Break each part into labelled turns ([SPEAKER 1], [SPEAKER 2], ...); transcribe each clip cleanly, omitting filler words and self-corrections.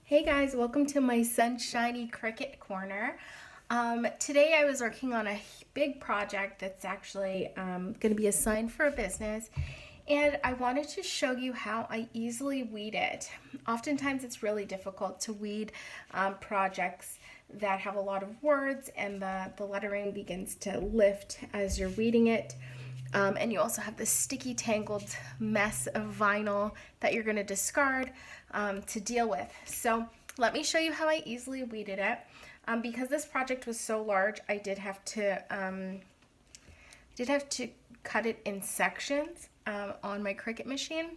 [SPEAKER 1] Hey guys, welcome to my sunshiny Cricut corner. Today I was working on a big project that's actually going to be a sign for a business, and I wanted to show you how I easily weed it. Oftentimes it's really difficult to weed projects that have a lot of words and the lettering begins to lift as you're weeding it. And you also have this sticky tangled mess of vinyl that you're going to discard to deal with. So let me show you how I easily weeded it. Because this project was so large, I did have to cut it in sections on my Cricut machine.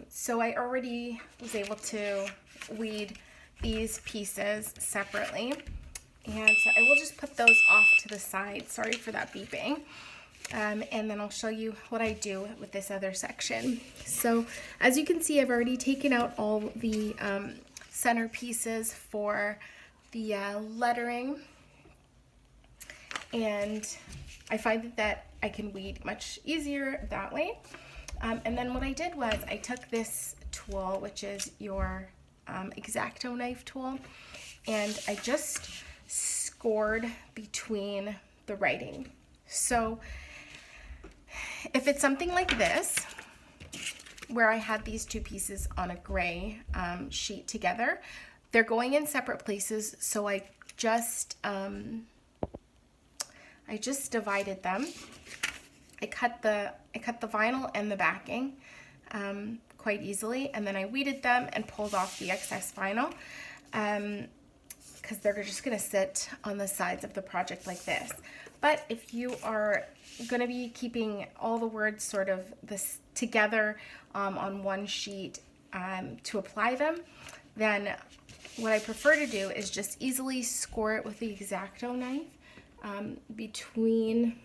[SPEAKER 1] So I already was able to weed these pieces separately. And so I will just put those off to the side. Sorry for that beeping. And then I'll show you what I do with this other section. So as you can see, I've already taken out all the center pieces for the lettering. And I find that I can weed much easier that way. And then what I did was I took this tool, which is your X-Acto knife tool, and I just scored between the writing. So if it's something like this, where I had these two pieces on a gray sheet together, they're going in separate places, so I just divided them. I cut the vinyl and the backing quite easily, and then I weeded them and pulled off the excess vinyl. Because they're just going to sit on the sides of the project like this. But if you are going to be keeping all the words sort of this together on one sheet to apply them, then what I prefer to do is just easily score it with the X-Acto knife between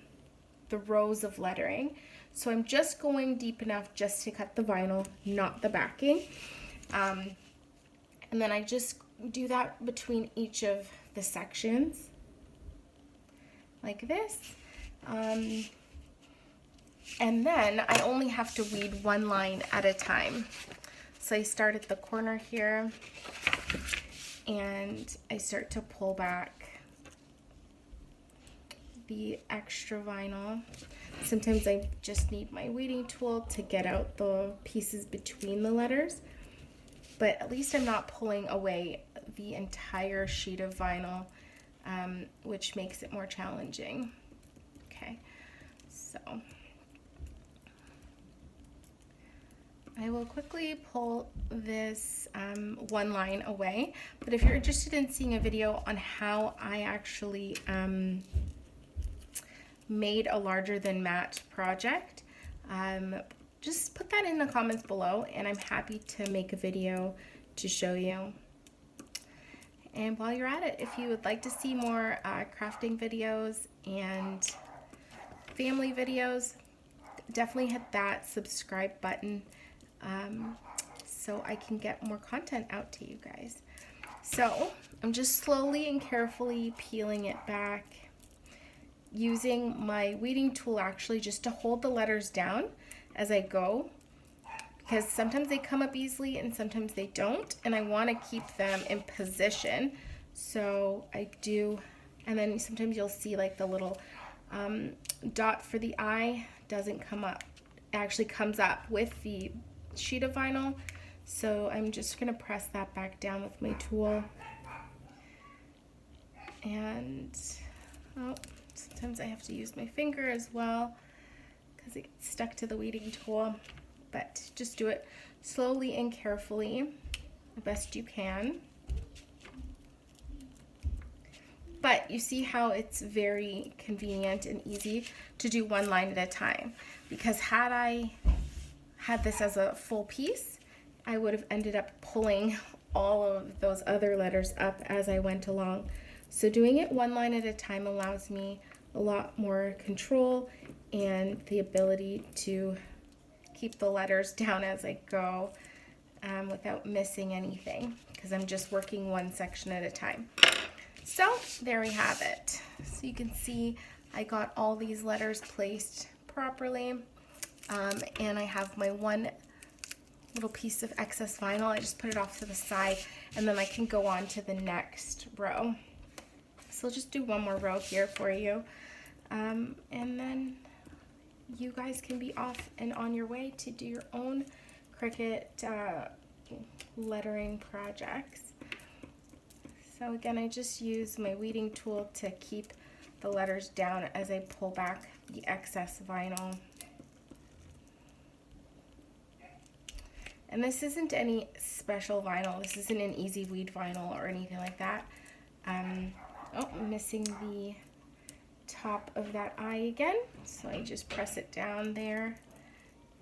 [SPEAKER 1] the rows of lettering. So I'm just going deep enough just to cut the vinyl, not the backing. And then I just do that between each of the sections like this. And then I only have to weed one line at a time. So I start at the corner here and I start to pull back the extra vinyl. Sometimes I just need my weeding tool to get out the pieces between the letters, but at least I'm not pulling away the entire sheet of vinyl, which makes it more challenging. Okay, so I will quickly pull this one line away, but if you're interested in seeing a video on how I actually made a larger than matte project, just put that in the comments below and I'm happy to make a video to show you. And while you're at it, if you would like to see more crafting videos and family videos, definitely hit that subscribe button so I can get more content out to you guys. So I'm just slowly and carefully peeling it back, using my weeding tool actually just to hold the letters down as I go, because sometimes they come up easily and sometimes they don't, and I want to keep them in position. So I do, and then sometimes you'll see like the little dot for the eye doesn't come up. It actually comes up with the sheet of vinyl. So I'm just going to press that back down with my tool. And sometimes I have to use my finger as well because it gets stuck to the weeding tool. But just do it slowly and carefully, the best you can. But you see how it's very convenient and easy to do one line at a time. Because had I had this as a full piece, I would have ended up pulling all of those other letters up as I went along. So doing it one line at a time allows me a lot more control and the ability to keep the letters down as I go without missing anything, because I'm just working one section at a time. So there we have it. So you can see I got all these letters placed properly, and I have my one little piece of excess vinyl. I just put it off to the side, and then I can go on to the next row. So I'll just do one more row here for you, and then you guys can be off and on your way to do your own Cricut lettering projects. So again, I just use my weeding tool to keep the letters down as I pull back the excess vinyl. And this isn't any special vinyl. This isn't an easy weed vinyl or anything like that. Oh, I'm missing the top of that eye again. So I just press it down there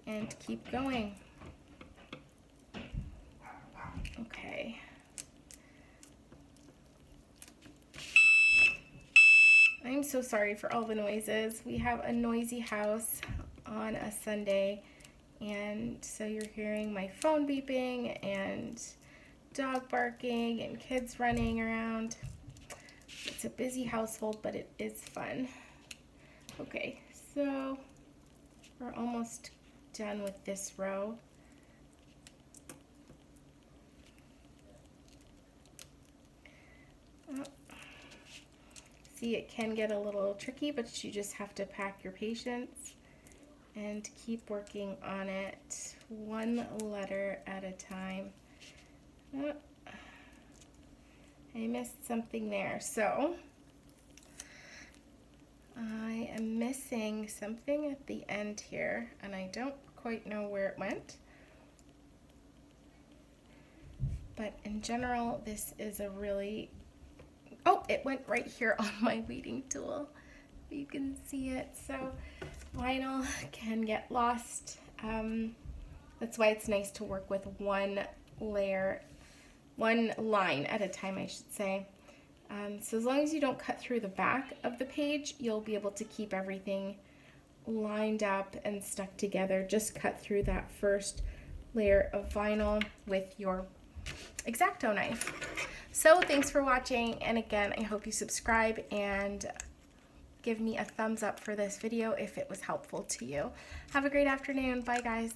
[SPEAKER 1] and keep going. Okay. I'm so sorry for all the noises. We have a noisy house on a Sunday, and so you're hearing my phone beeping and dog barking and kids running around. It's a busy household, but it is fun. Okay, so we're almost done with this row. Oh. See, it can get a little tricky, but you just have to pack your patience and keep working on it one letter at a time. Oh, I missed something there. So I am missing something at the end here, and I don't quite know where it went. But in general, this is a really, oh, it went right here on my weeding tool. You can see it. So vinyl can get lost. That's why it's nice to work with one layer, one line at a time, I should say. So as long as you don't cut through the back of the page, you'll be able to keep everything lined up and stuck together. Just cut through that first layer of vinyl with your X-Acto knife. So thanks for watching, and again, I hope you subscribe and give me a thumbs up for this video if it was helpful to you. Have a great afternoon. Bye, guys.